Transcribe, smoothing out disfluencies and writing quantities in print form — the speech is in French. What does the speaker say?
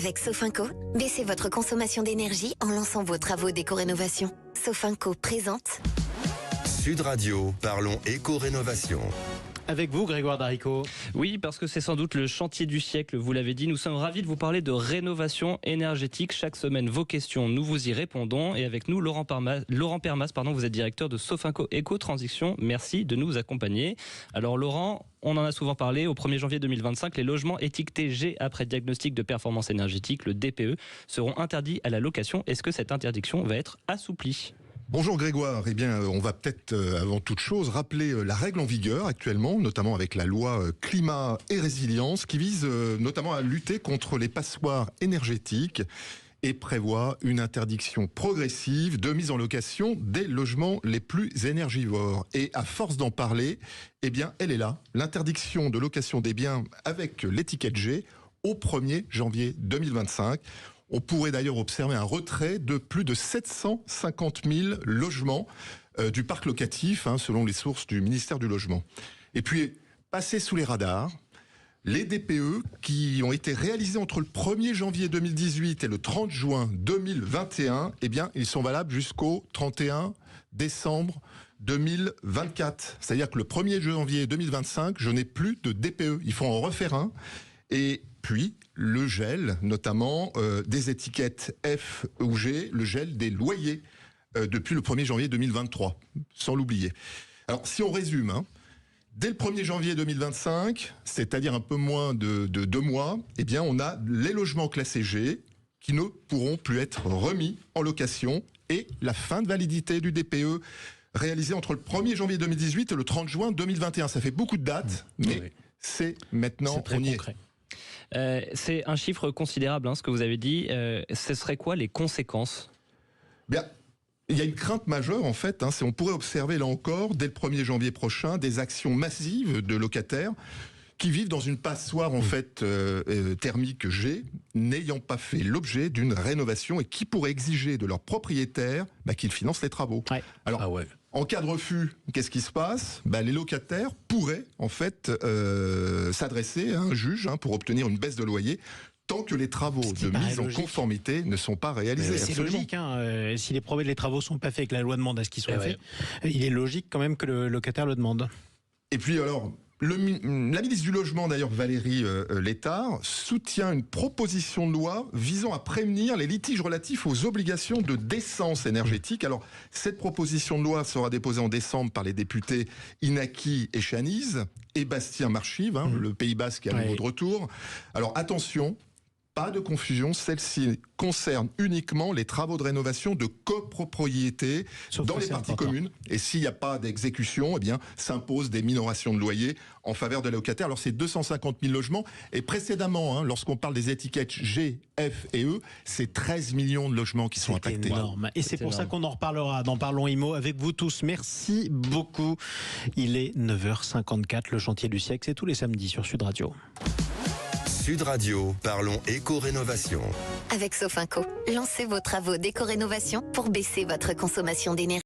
Avec Sofinco, baissez votre consommation d'énergie en lançant vos travaux d'éco-rénovation. Sofinco présente Sud Radio, parlons éco-rénovation. Avec vous, Grégoire Darico. Oui, parce que c'est sans doute le chantier du siècle, vous l'avez dit. Nous sommes ravis de vous parler de rénovation énergétique. Chaque semaine, vos questions, nous vous y répondons. Et avec nous, Laurent Permas, vous êtes directeur de Sofinco Éco-Transition. Merci de nous accompagner. Alors Laurent, on en a souvent parlé. Au 1er janvier 2025, les logements étiquetés G après diagnostic de performance énergétique, le DPE, seront interdits à la location. Est-ce que cette interdiction va être assouplie ? Bonjour Grégoire, on va peut-être avant toute chose rappeler la règle en vigueur actuellement, notamment avec la loi climat et résilience qui vise notamment à lutter contre les passoires énergétiques et prévoit une interdiction progressive de mise en location des logements les plus énergivores. Et à force d'en parler, elle est là, l'interdiction de location des biens avec l'étiquette G au 1er janvier 2025. On pourrait d'ailleurs observer un retrait de plus de 750 000 logements du parc locatif, selon les sources du ministère du Logement. Et puis, passer sous les radars, les DPE qui ont été réalisés entre le 1er janvier 2018 et le 30 juin 2021, ils sont valables jusqu'au 31 décembre 2024. C'est-à-dire que le 1er janvier 2025, je n'ai plus de DPE. Il faut en refaire un. Et puis, le gel, notamment des étiquettes F ou G, le gel des loyers depuis le 1er janvier 2023, sans l'oublier. Alors, si on résume, dès le 1er janvier 2025, c'est-à-dire un peu moins de 2 mois, on a les logements classés G qui ne pourront plus être remis en location et la fin de validité du DPE réalisé entre le 1er janvier 2018 et le 30 juin 2021. Ça fait beaucoup de dates, mais c'est maintenant, très on y concret. C'est un chiffre considérable, ce que vous avez dit. Ce serait quoi les conséquences ? Il y a une crainte majeure, en fait. On pourrait observer, là encore, dès le 1er janvier prochain, des actions massives de locataires qui vivent dans une passoire, thermique G, n'ayant pas fait l'objet d'une rénovation et qui pourraient exiger de leur propriétaire qu'ils financent les travaux. Ouais. Alors, en cas de refus, qu'est-ce qui se passe ? Les locataires pourraient, s'adresser à un juge pour obtenir une baisse de loyer tant que les travaux de mise en conformité ne sont pas réalisés. C'est logique. Si les travaux ne sont pas faits et que la loi demande à ce qu'ils soient faits, il est logique quand même que le locataire le demande. Et puis alors, la ministre du Logement, d'ailleurs, Valérie Létard, soutient une proposition de loi visant à prévenir les litiges relatifs aux obligations de décence énergétique. Alors, cette proposition de loi sera déposée en décembre par les députés Inaki et Chaniz et Bastien Marchive, le Pays Basque est à nouveau de retour. Alors, attention, pas de confusion, celle-ci concerne uniquement les travaux de rénovation de copropriété dans les parties communes. Et s'il n'y a pas d'exécution, s'impose des minorations de loyer en faveur de locataires. Alors c'est 250 000 logements. Et précédemment, lorsqu'on parle des étiquettes G, F et E, c'est 13 millions de logements qui sont impactés. C'est énorme. Et c'est pour ça qu'on en reparlera dans Parlons Immo avec vous tous. Merci beaucoup. Il est 9h54, le chantier du siècle. C'est tous les samedis sur Sud Radio. Sud Radio, parlons éco-rénovation. avec Sofinco. Lancez vos travaux d'éco-rénovation pour baisser votre consommation d'énergie.